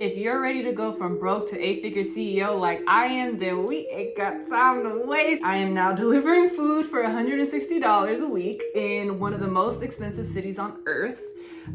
If you're ready to go from broke to 8-figure CEO like I am, then we ain't got time to waste. I am now delivering food for $160 a week in one of the most expensive cities on earth.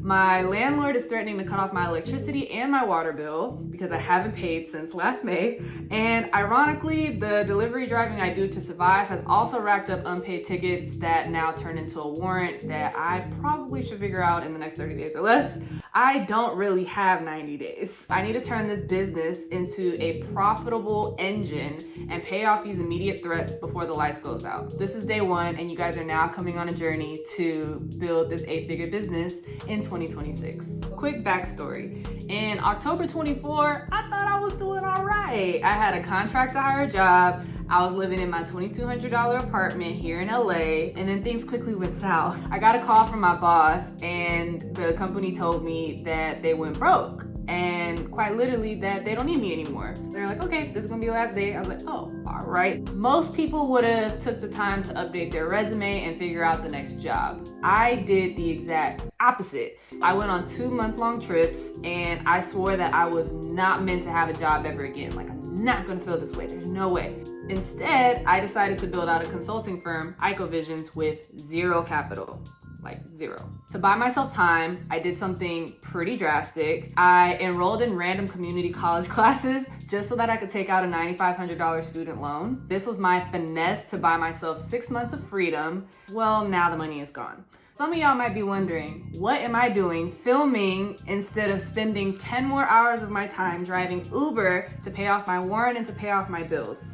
My landlord is threatening to cut off my electricity and my water bill because I haven't paid since last May. And ironically, the delivery driving I do to survive has also racked up unpaid tickets that now turn into a warrant that I probably should figure out in the next 30 days or less. I don't really have 90 days. I need to turn this business into a profitable engine and pay off these immediate threats before the lights goes out. This is day one, and you guys are now coming on a journey to build this 8-figure business in 2026. Quick backstory. In October 24, I thought I was doing all right. I had a contract to hire job. I was living in my $2,200 apartment here in LA, and then things quickly went south. I got a call from my boss, and the company told me that they went broke, and quite literally that they don't need me anymore. They're like, okay, this is gonna be the last day. I was like, oh, all right. Most people would have took the time to update their resume and figure out the next job. I did the exact opposite. I went on 2-month-long trips, and I swore that I was not meant to have a job ever again. Like, I'm not gonna feel this way, there's no way. Instead, I decided to build out a consulting firm, AYKO Visions, with zero capital. Like zero. To buy myself time, I did something pretty drastic. I enrolled in random community college classes just so that I could take out a $9,500 student loan. This was my finesse to buy myself 6 months of freedom. Well, now the money is gone. Some of y'all might be wondering, what am I doing filming instead of spending 10 more hours of my time driving Uber to pay off my warrant and to pay off my bills?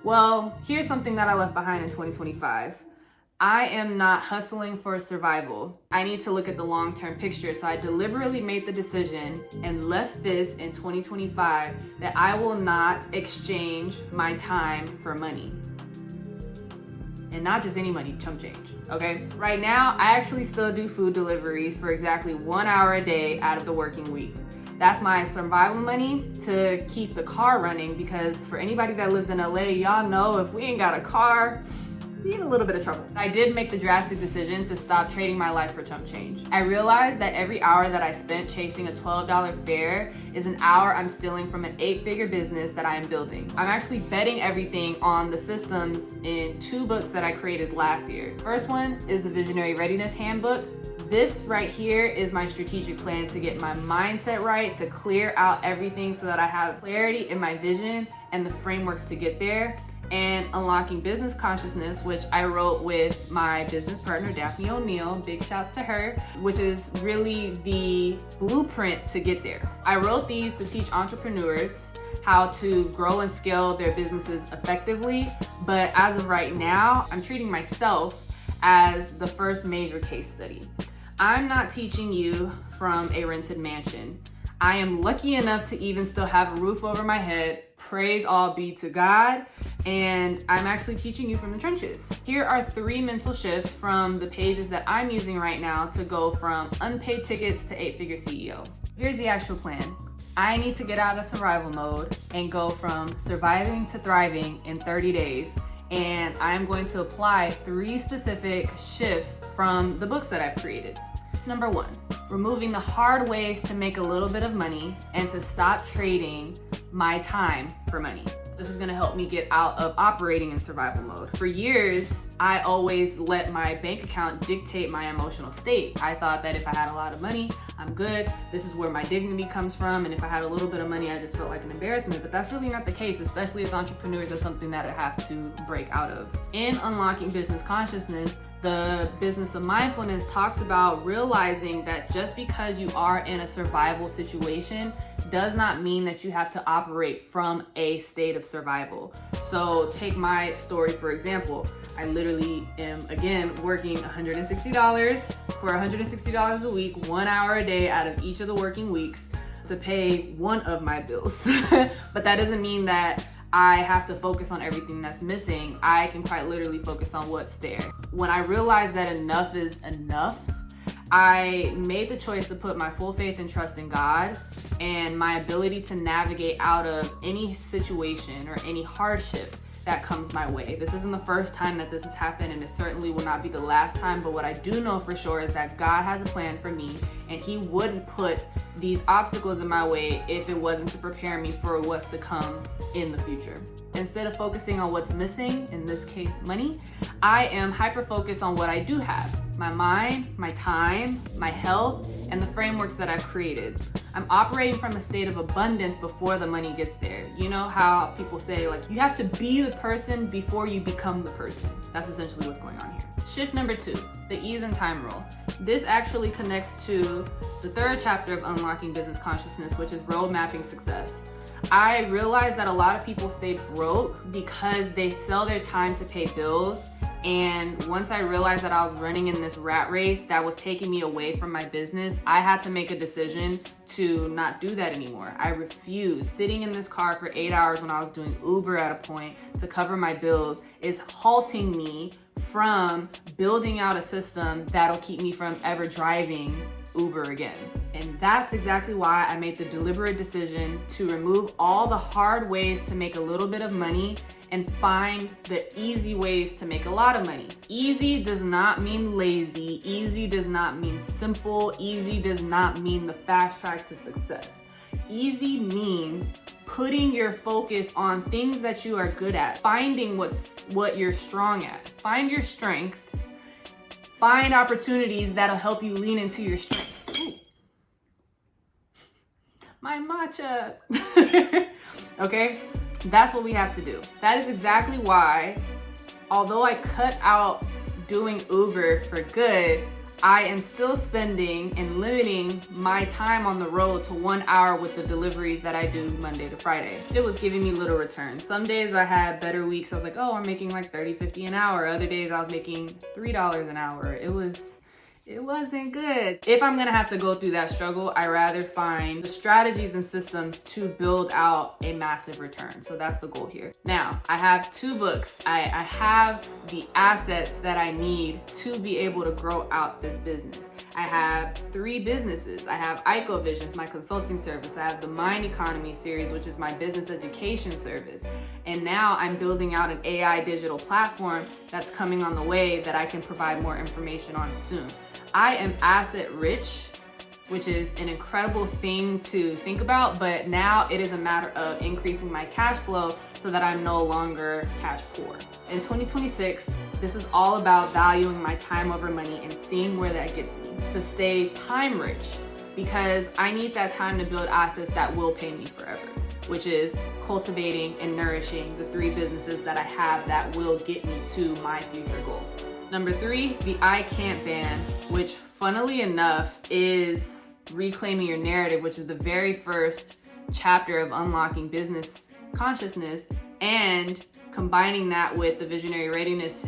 Well, here's something that I left behind in 2025. I am not hustling for survival. I need to look at the long-term picture, so I deliberately made the decision and left this in 2025 that I will not exchange my time for money. And not just any money, chump change, okay? Right now, I actually still do food deliveries for exactly 1 hour a day out of the working week. That's my survival money to keep the car running, because for anybody that lives in LA, y'all know if we ain't got a car, we in a little bit of trouble. I did make the drastic decision to stop trading my life for chump change. I realized that every hour that I spent chasing a $12 fare is an hour I'm stealing from an 8-figure business that I am building. I'm actually betting everything on the systems in 2 books that I created last year. First one is the Visionary Readiness Handbook. This right here is my strategic plan to get my mindset right, to clear out everything so that I have clarity in my vision and the frameworks to get there. And Unlocking Business Consciousness, which I wrote with my business partner, Daphne O'Neill, big shouts to her, which is really the blueprint to get there. I wrote these to teach entrepreneurs how to grow and scale their businesses effectively, but as of right now, I'm treating myself as the first major case study. I'm not teaching you from a rented mansion. I am lucky enough to even still have a roof over my head. Praise all be to God. And I'm actually teaching you from the trenches. Here are 3 mental shifts from the pages that I'm using right now to go from unpaid tickets to 8-figure CEO. Here's the actual plan. I need to get out of survival mode and go from surviving to thriving in 30 days. And I'm going to apply 3 specific shifts from the books that I've created. Number 1, removing the hard ways to make a little bit of money and to stop trading my time for money. This is gonna help me get out of operating in survival mode. For years, I always let my bank account dictate my emotional state. I thought that if I had a lot of money, I'm good. This is where my dignity comes from. And if I had a little bit of money, I just felt like an embarrassment. But that's really not the case, especially as entrepreneurs. That's something that I have to break out of. In Unlocking Business Consciousness, the business of mindfulness talks about realizing that just because you are in a survival situation does not mean that you have to operate from a state of survival. So take my story, for example. I literally am, again, working $160 for $160 a week, 1 hour a day out of each of the working weeks to pay one of my bills. But that doesn't mean that I have to focus on everything that's missing. I can quite literally focus on what's there. When I realized that enough is enough, I made the choice to put my full faith and trust in God and my ability to navigate out of any situation or any hardship that comes my way. This isn't the first time that this has happened, and it certainly will not be the last time, but what I do know for sure is that God has a plan for me, and he wouldn't put these obstacles in my way if it wasn't to prepare me for what's to come in the future. Instead of focusing on what's missing, in this case money, I am hyper-focused on what I do have. My mind, my time, my health, and the frameworks that I've created. I'm operating from a state of abundance before the money gets there. You know how people say, like, you have to be the person before you become the person. That's essentially what's going on here. Shift number 2, the ease and time rule. This actually connects to the 3rd chapter of Unlocking Business Consciousness, which is road mapping success. I realized that a lot of people stay broke because they sell their time to pay bills. And once I realized that I was running in this rat race that was taking me away from my business, I had to make a decision to not do that anymore. I refused. Sitting in this car for 8 hours when I was doing Uber at a point to cover my bills is halting me from building out a system that'll keep me from ever driving Uber again. And that's exactly why I made the deliberate decision to remove all the hard ways to make a little bit of money and find the easy ways to make a lot of money. Easy does not mean lazy. Easy does not mean simple. Easy does not mean the fast track to success. Easy means putting your focus on things that you are good at, finding what you're strong at. Find your strengths, find opportunities that'll help you lean into your strengths. My matcha. Okay, that's what we have to do. That is exactly why, although I cut out doing Uber for good, I am still spending and limiting my time on the road to 1 hour with the deliveries that I do Monday to Friday. It was giving me little return. Some days I had better weeks. I was like, oh, I'm making like 30, 50 an hour. Other days I was making $3 an hour. It wasn't good. If I'm gonna have to go through that struggle, I rather find the strategies and systems to build out a massive return. So that's the goal here. Now, I have 2 books. I have the assets that I need to be able to grow out this business. I have 3 businesses. I have AYKO Visions, my consulting service. I have the Mind Economy series, which is my business education service. And now I'm building out an AI digital platform that's coming on the way that I can provide more information on soon. I am asset rich, which is an incredible thing to think about, but now it is a matter of increasing my cash flow so that I'm no longer cash poor. In 2026, this is all about valuing my time over money and seeing where that gets me. To stay time rich, because I need that time to build assets that will pay me forever, which is cultivating and nourishing the 3 businesses that I have that will get me to my future goal. Number 3, the I can't ban, which funnily enough is reclaiming your narrative, which is the very first chapter of Unlocking Business Consciousness, and combining that with the Visionary Readiness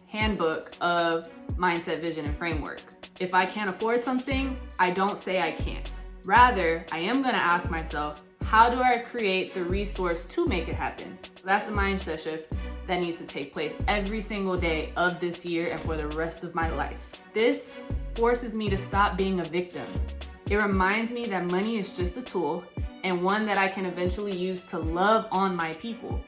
Handbook of Mindset, Vision, and Framework. If I can't afford something, I don't say I can't. Rather, I am gonna ask myself, how do I create the resource to make it happen? That's the mindset shift that needs to take place every single day of this year and for the rest of my life. This forces me to stop being a victim. It reminds me that money is just a tool and one that I can eventually use to love on my people.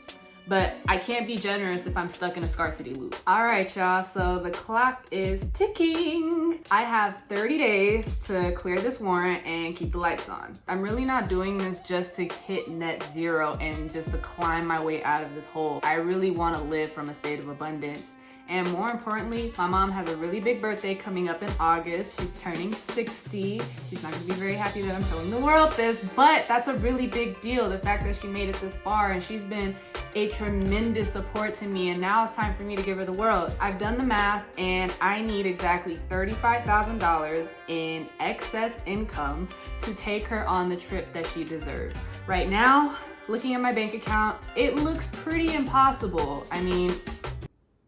But I can't be generous if I'm stuck in a scarcity loop. All right, y'all, so the clock is ticking. I have 30 days to clear this warrant and keep the lights on. I'm really not doing this just to hit net zero and just to climb my way out of this hole. I really wanna live from a state of abundance. And more importantly, my mom has a really big birthday coming up in August. She's turning 60. She's not gonna be very happy that I'm telling the world this, but that's a really big deal. The fact that she made it this far, and she's been a tremendous support to me, and now it's time for me to give her the world. I've done the math, and I need exactly $35,000 in excess income to take her on the trip that she deserves. Right now, looking at my bank account, it looks pretty impossible. I mean,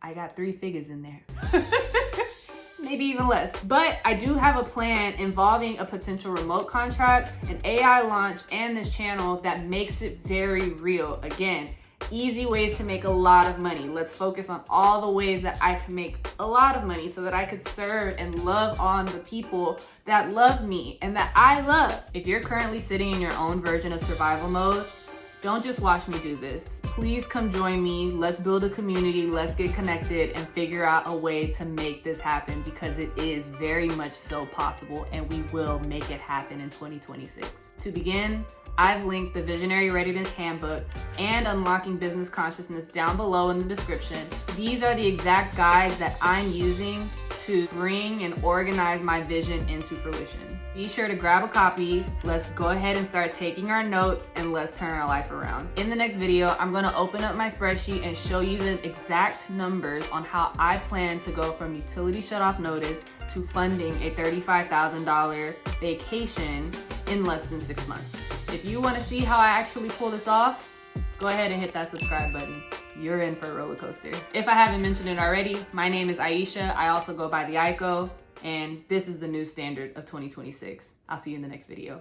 I got 3 figures in there. Maybe even less. But I do have a plan involving a potential remote contract, an AI launch, and this channel that makes it very real. Again, easy ways to make a lot of money. Let's focus on all the ways that I can make a lot of money so that I could serve and love on the people that love me and that I love. If you're currently sitting in your own version of survival mode, Don't just watch me do this. Please come join me. Let's build a community. Let's get connected and figure out a way to make this happen, because it is very much so possible, and we will make it happen in 2026. To begin, I've linked the Visionary Readiness Handbook and Unlocking Business Consciousness down below in the description. These are the exact guides that I'm using to bring and organize my vision into fruition. Be sure to grab a copy. Let's go ahead and start taking our notes, and let's turn our life around. In the next video, I'm gonna open up my spreadsheet and show you the exact numbers on how I plan to go from utility shutoff notice to funding a $35,000 vacation in less than 6 months. If you wanna see how I actually pull this off, go ahead and hit that subscribe button. You're in for a roller coaster. If I haven't mentioned it already, my name is Aisha. I also go by the AYKO, and this is the new standard of 2026. I'll see you in the next video.